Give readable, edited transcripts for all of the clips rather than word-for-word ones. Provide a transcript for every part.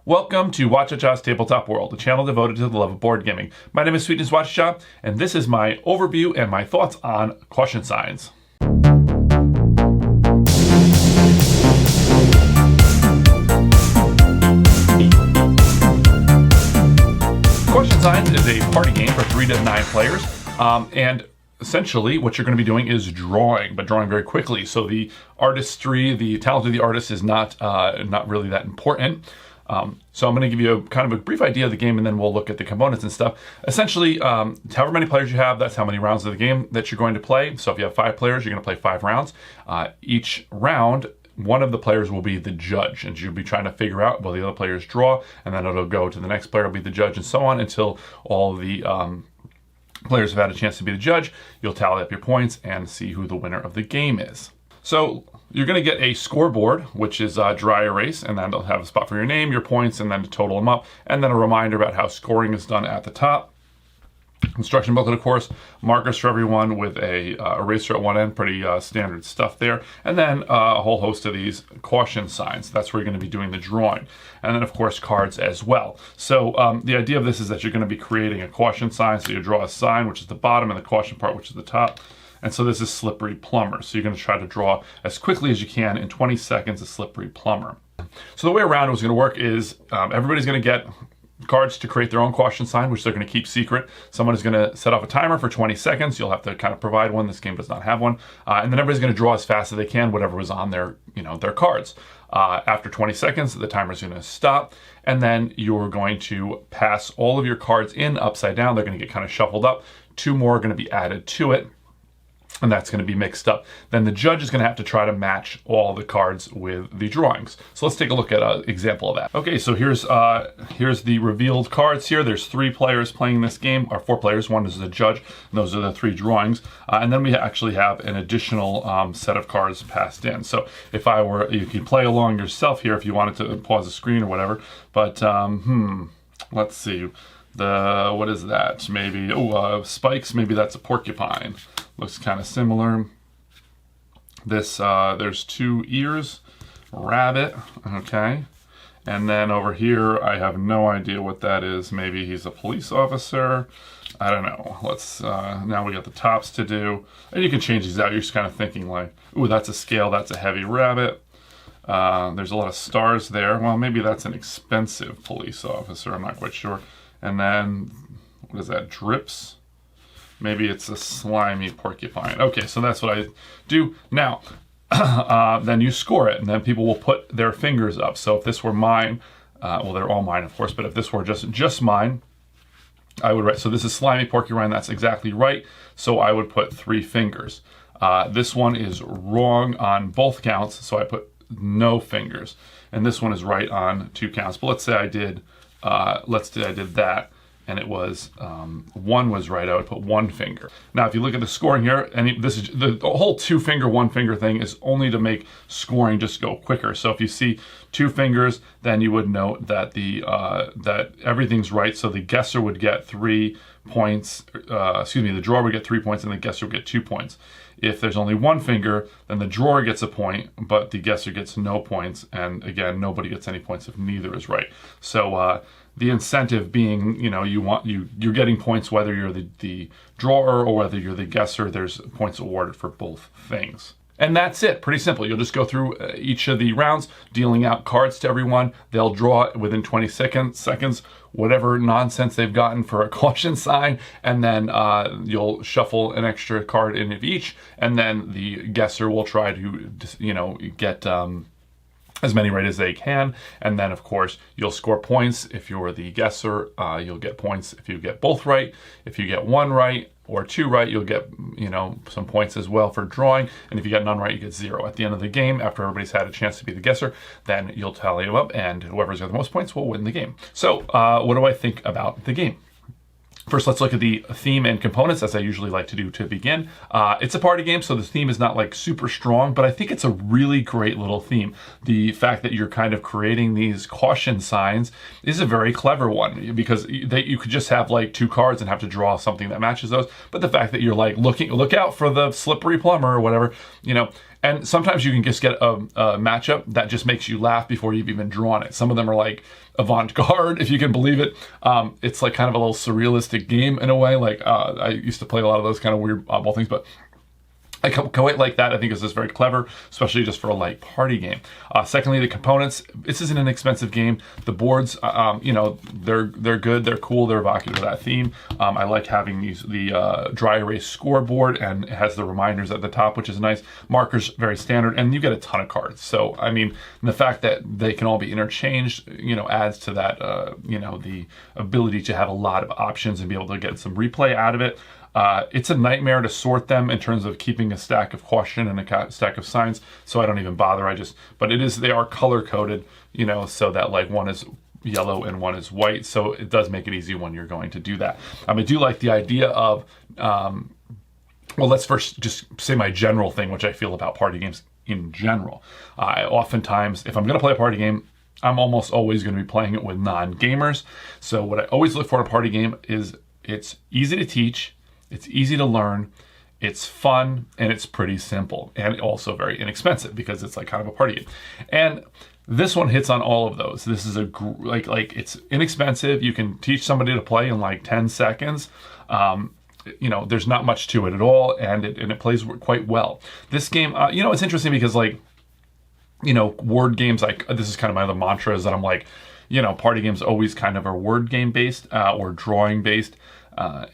Welcome to Whachacha's Tabletop World, a channel devoted to the love of board gaming. My name is Sweetness Whachacha, and this is my overview and my thoughts on caution signs. Caution Signs is a party game for 3 to 9 players, and essentially what you're going to be doing is drawing, but drawing very quickly. So the artistry, the talent of the artist is not really that important. So I'm going to give you kind of a brief idea of the game, and then we'll look at the components and stuff. Essentially, however many players you have, that's how many rounds of the game that you're going to play. So if you have 5 players, you're going to play 5 rounds. Each round, one of the players will be the judge, and you'll be trying to figure out, well, the other players draw, and then it'll go to the next player, will be the judge, and so on until all the players have had a chance to be the judge. You'll tally up your points and see who the winner of the game is. So you're going to get a scoreboard, which is dry erase, and then it'll have a spot for your name, your points, and then to total them up, and then a reminder about how scoring is done at the top. Instruction booklet, of course, markers for everyone with a eraser at one end, pretty standard stuff there, and then a whole host of these caution signs. That's where you're going to be doing the drawing, and then of course cards as well. So the idea of this is that you're going to be creating a caution sign, so you draw a sign, which is the bottom, and the caution part, which is the top. And so this is Slippery Plumber. So you're going to try to draw as quickly as you can in 20 seconds a Slippery Plumber. So the way around it was going to work is everybody's going to get cards to create their own caution sign, which they're going to keep secret. Someone is going to set off a timer for 20 seconds. You'll have to kind of provide one. This game does not have one. And then everybody's going to draw as fast as they can, whatever was on their, their cards. After 20 seconds, the timer is going to stop, and then you're going to pass all of your cards in upside down. They're going to get kind of shuffled up. 2 more are going to be added to it, and that's going to be mixed up. Then the judge is going to have to try to match all the cards with the drawings. So let's take a look at an example of that. Okay, so here's the revealed cards here. There's 3 players playing this game, or 4 players. One is the judge, and those are the 3 drawings. And then we actually have an additional set of cards passed in. So if you can play along yourself here if you wanted to pause the screen or whatever. But let's see. What is that? Maybe spikes. Maybe that's a porcupine. Looks kind of similar. This, there's 2 ears, rabbit, okay. And then over here, I have no idea what that is. Maybe he's a police officer. I don't know. Let's, now we got the tops to do. And you can change these out. You're just kind of thinking like, ooh, that's a scale, that's a heavy rabbit. There's a lot of stars there. Well, maybe that's an expensive police officer. I'm not quite sure. And then, what is that, drips? Maybe it's a slimy porcupine. Okay, so that's what I do. Now, then you score it, and then people will put their fingers up. So if this were mine, well, they're all mine, of course, but if this were just mine, I would write, so this is slimy porcupine, that's exactly right. So I would put 3 fingers. This one is wrong on both counts, so I put no fingers. And this one is right on 2 counts. But let's say I did that, and it was 1 was right, I would put 1 finger. Now, if you look at the scoring here, and this is the whole 2 finger, 1 finger thing is only to make scoring just go quicker. So if you see 2 fingers, then you would note that that everything's right. So the guesser would get 3 points. The drawer would get 3 points, and the guesser would get 2 points. If there's only 1 finger, then the drawer gets a point, but the guesser gets no points. And again, nobody gets any points if neither is right. So the incentive being, you're getting points whether you're the drawer or whether you're the guesser. There's points awarded for both things. And that's it. Pretty simple. You'll just go through each of the rounds, dealing out cards to everyone. They'll draw within 20 seconds whatever nonsense they've gotten for a caution sign, and then you'll shuffle an extra card in of each, and then the guesser will try to, get as many right as they can, and then of course you'll score points. If you're the guesser, you'll get points if you get both right. If you get 1 right or 2 right, you'll get some points as well for drawing, and if you get none right, you get 0. At the end of the game, after everybody's had a chance to be the guesser, then you'll tally them up, and whoever's got the most points will win the game. So what do I think about the game? First, let's look at the theme and components, as I usually like to do to begin. It's a party game, so the theme is not like super strong, but I think it's a really great little theme. The fact that you're kind of creating these caution signs is a very clever one, because you could just have like 2 cards and have to draw something that matches those. But the fact that you're like, look out for the slippery plumber or whatever, And sometimes you can just get a matchup that just makes you laugh before you've even drawn it. Some of them are like avant-garde, if you can believe it. It's like kind of a little surrealistic game in a way. Like I used to play a lot of those kind of weird oddball things, but I quite like that. I think it's just very clever, especially just for a light party game. Secondly, the components. This is an inexpensive game. The boards, they're good, they're cool, they're evocative of that theme. I like having the dry erase scoreboard, and it has the reminders at the top, which is nice. Markers, very standard, and you get a ton of cards. So, I mean, the fact that they can all be interchanged, adds to that, the ability to have a lot of options and be able to get some replay out of it. It's a nightmare to sort them in terms of keeping a stack of caution and a stack of signs, so I don't even bother. But they are color coded, so that like one is yellow and one is white, so it does make it easy when you're going to do that. I do like the idea of, well, let's first just say my general thing, which I feel about party games in general. Oftentimes, if I'm going to play a party game, I'm almost always going to be playing it with non-gamers. So what I always look for in a party game is it's easy to teach, it's easy to learn, it's fun, and it's pretty simple, and also very inexpensive because it's like kind of a party game. And this one hits on all of those. This is it's inexpensive. You can teach somebody to play in like 10 seconds. There's not much to it at all, and it plays quite well. This game, it's interesting because word games, this is kind of my other mantra, is that I'm like, party games always kind of are word game based or drawing based.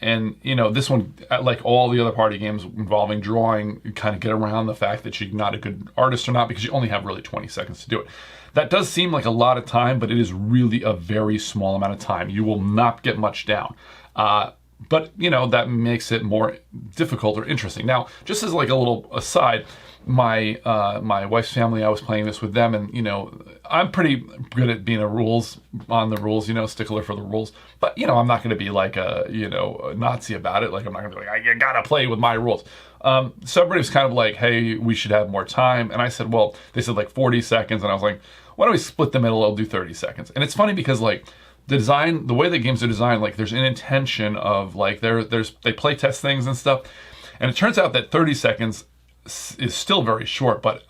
This one, like all the other party games involving drawing, you kind of get around the fact that you're not a good artist or not, because you only have really 20 seconds to do it. That does seem like a lot of time, but it is really a very small amount of time. You will not get much down. But that makes it more difficult or interesting. Now, just as like a little aside, my wife's family, I was playing this with them, and I'm pretty good at being on the rules, stickler for the rules. But I'm not going to be like a Nazi about it. Like I'm not going to be like, you gotta play with my rules. So everybody was kind of like, hey, we should have more time. And I said, well, they said like 40 seconds, and I was like, why don't we split the middle? I'll do 30 seconds. And it's funny because like the way the games are designed, like there's an intention of like they play test things and stuff, and it turns out that 30 seconds is still very short, but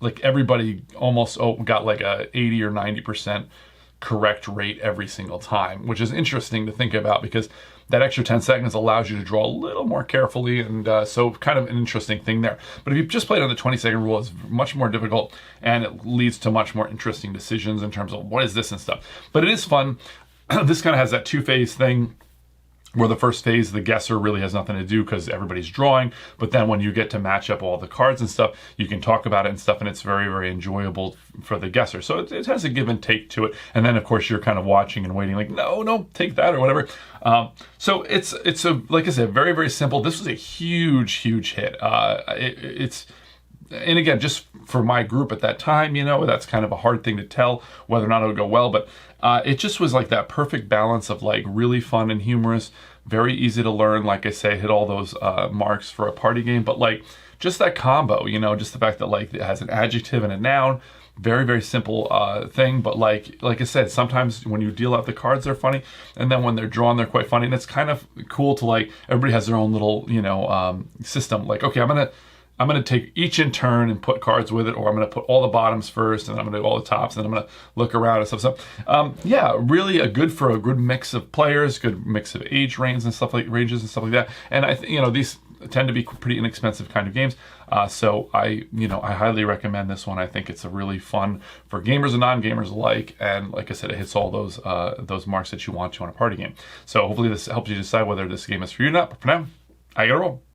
like everybody almost got like a 80 or 90% correct rate every single time, which is interesting to think about because that extra 10 seconds allows you to draw a little more carefully, and so kind of an interesting thing there. But if you just played on the 20-second rule, it's much more difficult, and it leads to much more interesting decisions in terms of what is this and stuff. But it is fun. This kind of has that two-phase thing, where the first phase, the guesser really has nothing to do because everybody's drawing. But then when you get to match up all the cards and stuff, you can talk about it and stuff, and it's very, very enjoyable for the guesser. So it has a give and take to it. And then, of course, you're kind of watching and waiting like, no, take that or whatever. So it's like I said, very, very simple. This was a huge, huge hit. And again, just for my group at that time, that's kind of a hard thing to tell whether or not it'll go well. But it just was like that perfect balance of like really fun and humorous, very easy to learn. Like I say, hit all those marks for a party game. But like just that combo, just the fact that like it has an adjective and a noun, very, very simple thing. But like I said, sometimes when you deal out the cards, they're funny. And then when they're drawn, they're quite funny. And it's kind of cool to like, everybody has their own little, system. Like, okay, I'm going to take each in turn and put cards with it, or I'm going to put all the bottoms first, and I'm going to do all the tops, and then I'm going to look around and stuff. So, really for a good mix of players, good mix of age ranges and stuff like that. And I think, these tend to be pretty inexpensive kind of games. So I highly recommend this one. I think it's a really fun for gamers and non-gamers alike. And like I said, it hits all those marks that you want to on a party game. So hopefully this helps you decide whether this game is for you or not. But for now, I gotta roll.